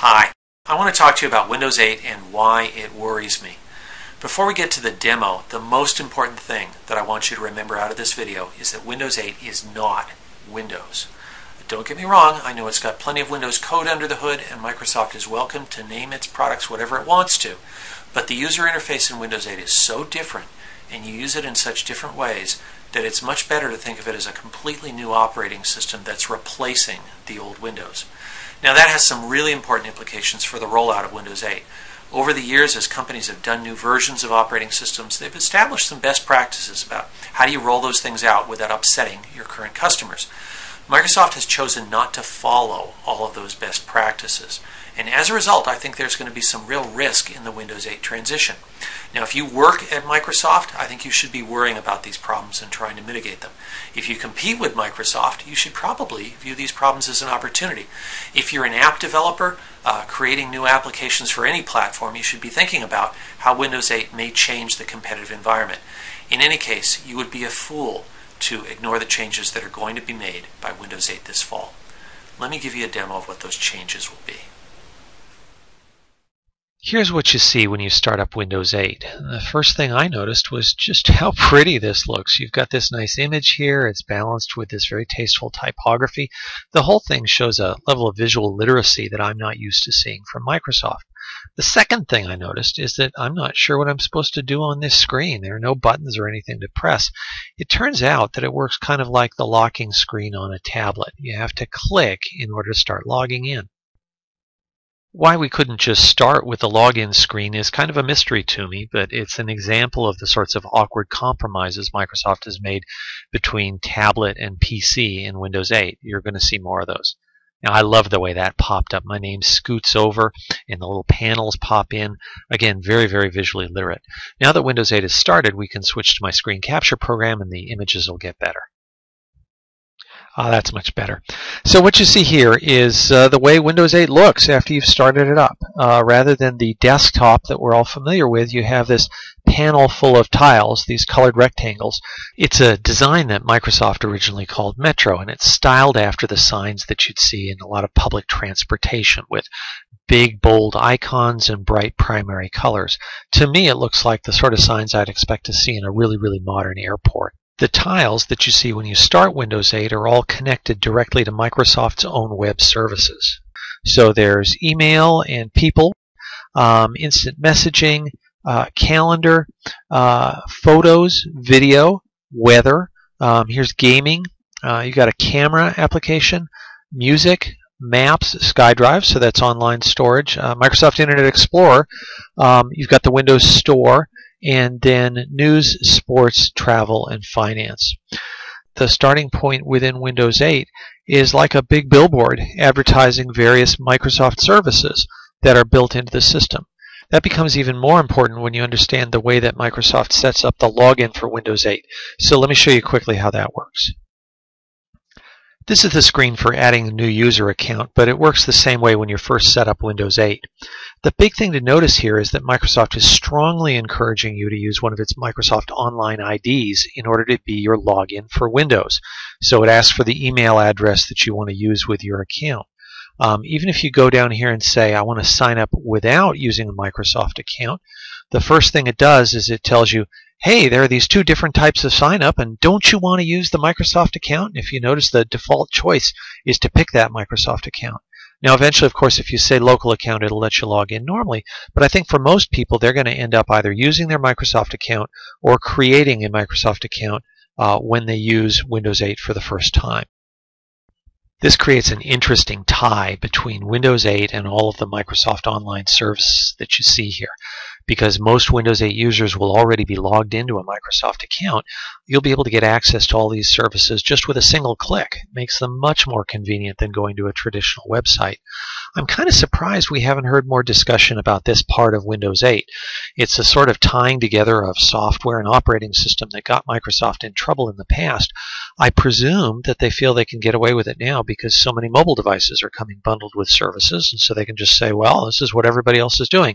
Hi, I want to talk to you about Windows 8 and why it worries me. Before we get to the demo, the most important thing that I want you to remember out of this video is that Windows 8 is not Windows. Don't get me wrong, I know it's got plenty of Windows code under the hood and Microsoft is welcome to name its products whatever it wants to, but the user interface in Windows 8 is so different and you use it in such different ways that it's much better to think of it as a completely new operating system that's replacing the old Windows. Now that has some really important implications for the rollout of Windows 8. Over the years, as companies have done new versions of operating systems, they've established some best practices about how do you roll those things out without upsetting your current customers. Microsoft has chosen not to follow all of those best practices. And as a result, I think there's going to be some real risk in the Windows 8 transition. Now, if you work at Microsoft, I think you should be worrying about these problems and trying to mitigate them. If you compete with Microsoft, you should probably view these problems as an opportunity. If you're an app developer creating new applications for any platform, you should be thinking about how Windows 8 may change the competitive environment. In any case, you would be a fool to ignore the changes that are going to be made by Windows 8 this fall. Let me give you a demo of what those changes will be. Here's what you see when you start up Windows 8. The first thing I noticed was just how pretty this looks. You've got this nice image here. It's balanced with this very tasteful typography. The whole thing shows a level of visual literacy that I'm not used to seeing from Microsoft. The second thing I noticed is that I'm not sure what I'm supposed to do on this screen. There are no buttons or anything to press. It turns out that it works kind of like the locking screen on a tablet. You have to click in order to start logging in. Why we couldn't just start with the login screen is kind of a mystery to me, but it's an example of the sorts of awkward compromises Microsoft has made between tablet and PC in Windows 8. You're going to see more of those. Now, I love the way that popped up. My name scoots over and the little panels pop in. Again, very, very visually literate. Now that Windows 8 has started, we can switch to my screen capture program and the images will get better. That's much better. So what you see here is the way Windows 8 looks after you've started it up. Rather than the desktop that we're all familiar with, you have this panel full of tiles, these colored rectangles. It's a design that Microsoft originally called Metro, and it's styled after the signs that you'd see in a lot of public transportation with big, bold icons and bright primary colors. To me, it looks like the sort of signs I'd expect to see in a really, really modern airport. The tiles that you see when you start Windows 8 are all connected directly to Microsoft's own web services. So there's email and people, instant messaging, calendar, photos, video, weather. Here's gaming. You've got a camera application, music, maps, SkyDrive, so that's online storage, Microsoft Internet Explorer. You've got the Windows Store, and then news, sports, travel, and finance. The starting point within Windows 8 is like a big billboard advertising various Microsoft services that are built into the system. That becomes even more important when you understand the way that Microsoft sets up the login for Windows 8. So let me show you quickly how that works. This is the screen for adding a new user account, but it works the same way when you first set up Windows 8. The big thing to notice here is that Microsoft is strongly encouraging you to use one of its Microsoft Online IDs in order to be your login for Windows. So it asks for the email address that you want to use with your account. Even if you go down here and say, I want to sign up without using a Microsoft account, the first thing it does is it tells you, hey, there are these two different types of sign up, and don't you want to use the Microsoft account? And if you notice, the default choice is to pick that Microsoft account. Now, eventually, of course, if you say local account, it'll let you log in normally. But I think for most people, they're going to end up either using their Microsoft account or creating a Microsoft account when they use Windows 8 for the first time. This creates an interesting tie between Windows 8 and all of the Microsoft Online services that you see here. Because most Windows 8 users will already be logged into a Microsoft account, you'll be able to get access to all these services just with a single click. It makes them much more convenient than going to a traditional website. I'm kind of surprised we haven't heard more discussion about this part of Windows 8. It's a sort of tying together of software and operating system that got Microsoft in trouble in the past. I presume that they feel they can get away with it now because so many mobile devices are coming bundled with services, and so they can just say, well, this is what everybody else is doing.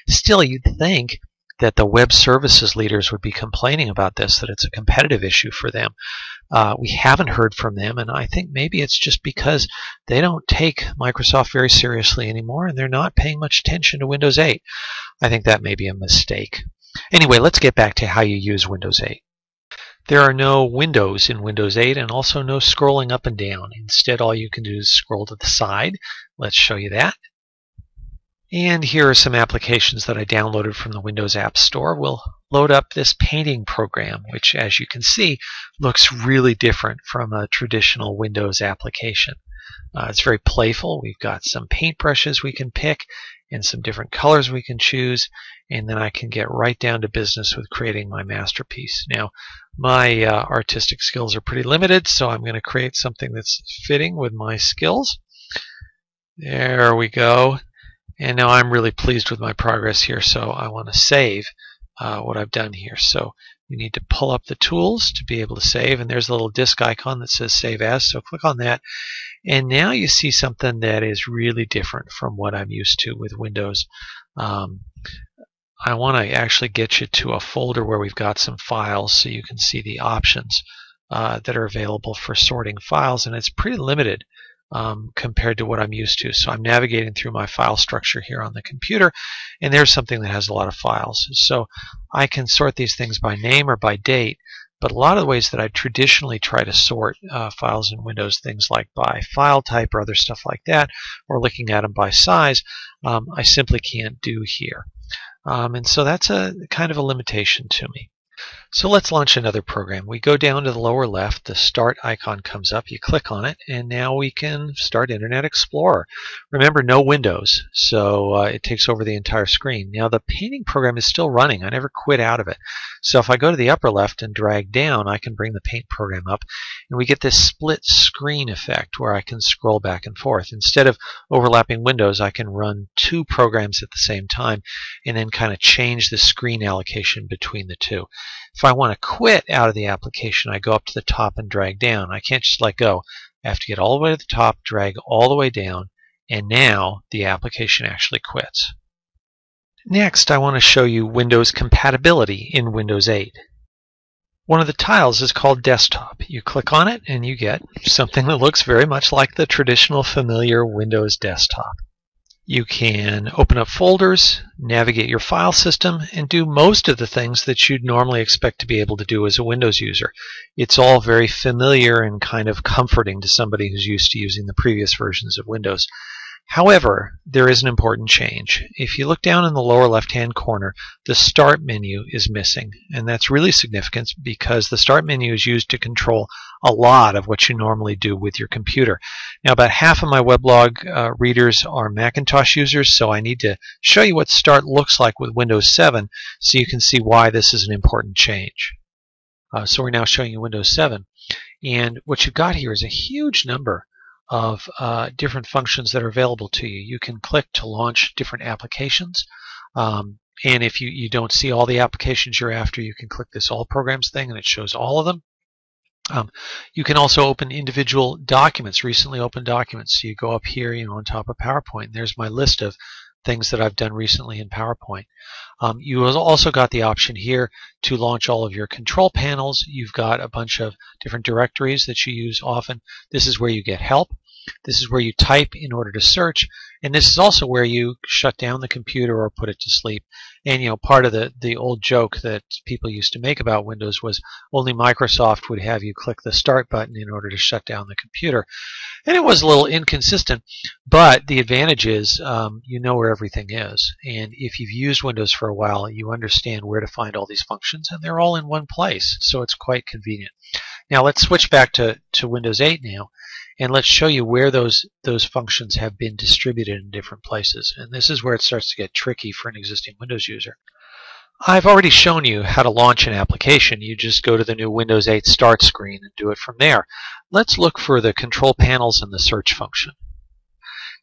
Still, you'd think that the web services leaders would be complaining about this, that it's a competitive issue for them. We haven't heard from them, and I think maybe it's just because they don't take Microsoft very seriously anymore, and they're not paying much attention to Windows 8. I think that may be a mistake. Anyway, let's get back to how you use Windows 8. There are no windows in Windows 8 and also no scrolling up and down. Instead, all you can do is scroll to the side. Let's show you that. And here are some applications that I downloaded from the Windows App Store. We'll load up this painting program, which, as you can see, looks really different from a traditional Windows application. It's very playful. We've got some paintbrushes we can pick and some different colors we can choose, and then I can get right down to business with creating my masterpiece. Now, my artistic skills are pretty limited, so I'm going to create something that's fitting with my skills. There we go. And now I'm really pleased with my progress here, so I want to save what I've done here. So you need to pull up the tools to be able to save, and there's a little disk icon that says Save As, so click on that. And now you see something that is really different from what I'm used to with Windows. I want to actually get you to a folder where we've got some files so you can see the options that are available for sorting files, and it's pretty limited compared to what I'm used to. So I'm navigating through my file structure here on the computer, and there's something that has a lot of files. So I can sort these things by name or by date, but a lot of the ways that I traditionally try to sort files in Windows, things like by file type or other stuff like that, or looking at them by size, I simply can't do here. And so that's a kind of a limitation to me. So let's launch another program. We go down to the lower left, the Start icon comes up, you click on it, and now we can start Internet Explorer. Remember, no Windows, so it takes over the entire screen. Now the painting program is still running. I never quit out of it. So if I go to the upper left and drag down, I can bring the paint program up, and we get this split screen effect where I can scroll back and forth. Instead of overlapping windows, I can run two programs at the same time and then kind of change the screen allocation between the two. If I want to quit out of the application, I go up to the top and drag down. I can't just let go. I have to get all the way to the top, drag all the way down, and now the application actually quits. Next, I want to show you Windows compatibility in Windows 8. One of the tiles is called Desktop. You click on it and you get something that looks very much like the traditional familiar Windows desktop. You can open up folders, navigate your file system, and do most of the things that you'd normally expect to be able to do as a Windows user. It's all very familiar and kind of comforting to somebody who's used to using the previous versions of Windows. However, there is an important change. If you look down in the lower left-hand corner, the Start menu is missing, and that's really significant because the Start menu is used to control a lot of what you normally do with your computer. Now, about half of my weblog readers are Macintosh users, so I need to show you what Start looks like with Windows 7 so you can see why this is an important change. So we're now showing you Windows 7, and what you've got here is a huge number of different functions that are available to you. You can click to launch different applications, and if you don't see all the applications you're after, you can click this All Programs thing and it shows all of them. You can also open individual documents, recently opened documents. So you go up here, on top of PowerPoint, and there's my list of things that I've done recently in PowerPoint. You also got the option here to launch all of your control panels. You've got a bunch of different directories that you use often. This is where you get help. This is where you type in order to search, and this is also where you shut down the computer or put it to sleep. And part of the old joke that people used to make about Windows was only Microsoft would have you click the Start button in order to shut down the computer. And it was a little inconsistent, but the advantage is you know where everything is. And if you've used Windows for a while, you understand where to find all these functions, and they're all in one place, so it's quite convenient. Now let's switch back to Windows 8 now, and let's show you where those functions have been distributed in different places. And this is where it starts to get tricky for an existing Windows user. I've already shown you how to launch an application. You just go to the new Windows 8 Start screen and do it from there. Let's look for the control panels and the search function.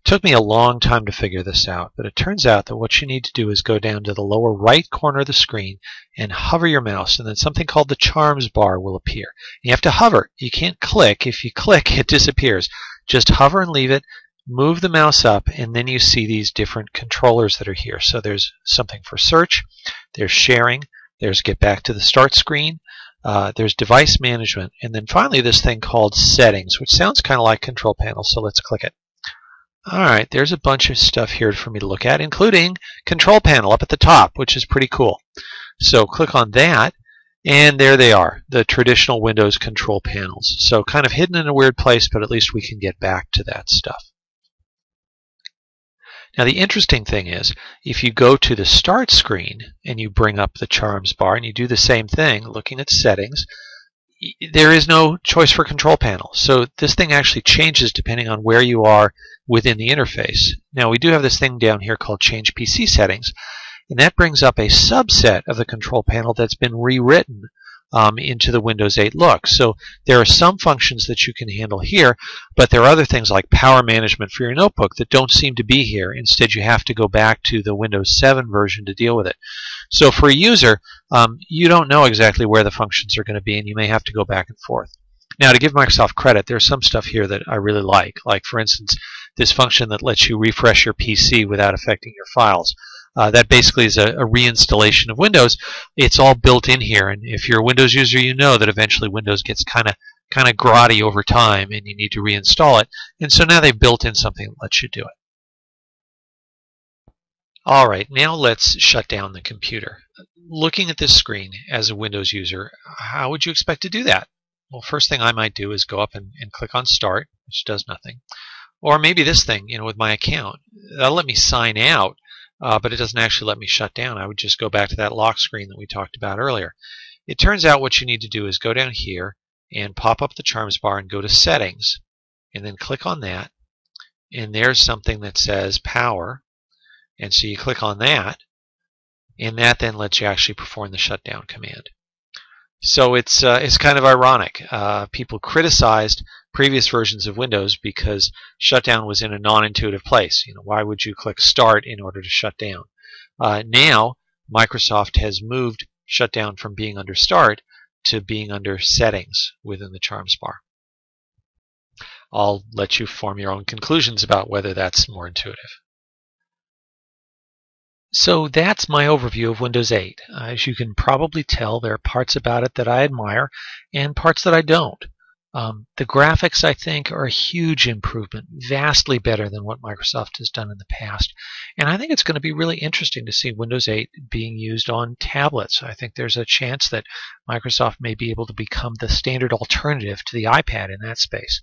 It took me a long time to figure this out, but it turns out that what you need to do is go down to the lower right corner of the screen and hover your mouse, and then something called the Charms bar will appear. You have to hover. You can't click. If you click, it disappears. Just hover and leave it. Move the mouse up, and then you see these different controllers that are here. So there's something for search, there's sharing, there's get back to the start screen, there's device management, and then finally this thing called settings, which sounds kind of like control panel, so let's click it. Alright, there's a bunch of stuff here for me to look at, including control panel up at the top, which is pretty cool. So click on that, and there they are, the traditional Windows control panels. So kind of hidden in a weird place, but at least we can get back to that stuff. Now the interesting thing is, if you go to the Start screen and you bring up the Charms bar and you do the same thing, looking at settings, there is no choice for control panel. So this thing actually changes depending on where you are within the interface. Now we do have this thing down here called Change PC Settings, and that brings up a subset of the control panel that's been rewritten into the Windows 8 look. So there are some functions that you can handle here, but there are other things like power management for your notebook that don't seem to be here. Instead, you have to go back to the Windows 7 version to deal with it. So for a user, you don't know exactly where the functions are going to be, and you may have to go back and forth. Now, to give Microsoft credit, there's some stuff here that I really like for instance, this function that lets you refresh your PC without affecting your files. That basically is a reinstallation of Windows. It's all built in here, and if you're a Windows user, you know that eventually Windows gets kind of grotty over time, and you need to reinstall it. And so now they've built in something that lets you do it. All right, now let's shut down the computer. Looking at this screen as a Windows user, how would you expect to do that? Well, first thing I might do is go up and click on Start, which does nothing. Or maybe this thing, with my account. That'll let me sign out. But it doesn't actually let me shut down. I would just go back to that lock screen that we talked about earlier. It turns out what you need to do is go down here and pop up the Charms bar and go to Settings, and then click on that, and there's something that says Power, and so you click on that, and that then lets you actually perform the shutdown command. So it's kind of ironic. People criticized previous versions of Windows because shutdown was in a non-intuitive place. Why would you click Start in order to shut down? Now Microsoft has moved shutdown from being under Start to being under Settings within the Charms bar. I'll let you form your own conclusions about whether that's more intuitive. So that's my overview of Windows 8. As you can probably tell, there are parts about it that I admire and parts that I don't. The graphics, I think, are a huge improvement, vastly better than what Microsoft has done in the past. And I think it's going to be really interesting to see Windows 8 being used on tablets. I think there's a chance that Microsoft may be able to become the standard alternative to the iPad in that space.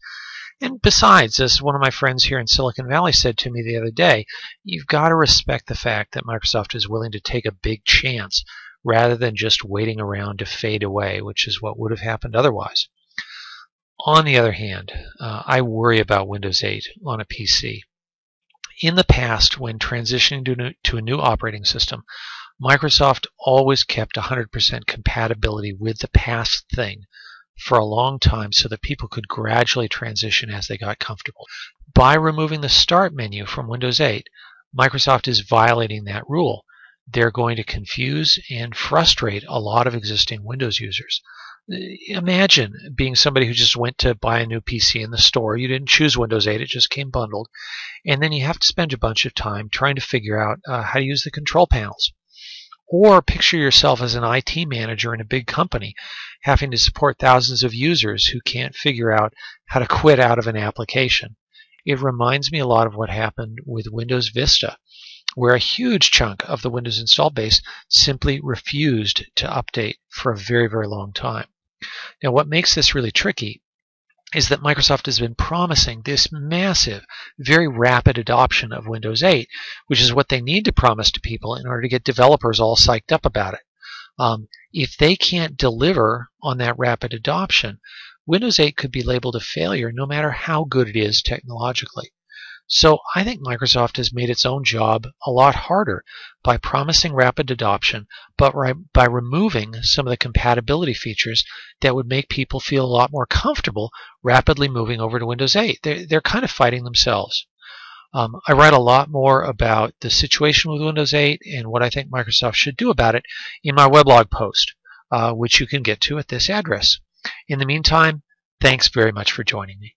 And besides, as one of my friends here in Silicon Valley said to me the other day, you've got to respect the fact that Microsoft is willing to take a big chance rather than just waiting around to fade away, which is what would have happened otherwise. On the other hand, I worry about Windows 8 on a PC. In the past, when transitioning to a new operating system, Microsoft always kept 100% compatibility with the past thing for a long time so that people could gradually transition as they got comfortable. By removing the Start menu from Windows 8, Microsoft is violating that rule. They're going to confuse and frustrate a lot of existing Windows users. Imagine being somebody who just went to buy a new PC in the store. You didn't choose Windows 8, it just came bundled. And then you have to spend a bunch of time trying to figure out how to use the control panels. Or picture yourself as an IT manager in a big company having to support thousands of users who can't figure out how to quit out of an application. It reminds me a lot of what happened with Windows Vista, where a huge chunk of the Windows install base simply refused to update for a very, very long time. Now, what makes this really tricky is that Microsoft has been promising this massive, very rapid adoption of Windows 8, which is what they need to promise to people in order to get developers all psyched up about it. If they can't deliver on that rapid adoption, Windows 8 could be labeled a failure no matter how good it is technologically. So I think Microsoft has made its own job a lot harder by promising rapid adoption, but by removing some of the compatibility features that would make people feel a lot more comfortable rapidly moving over to Windows 8. They're kind of fighting themselves. I write a lot more about the situation with Windows 8 and what I think Microsoft should do about it in my weblog post, which you can get to at this address. In the meantime, thanks very much for joining me.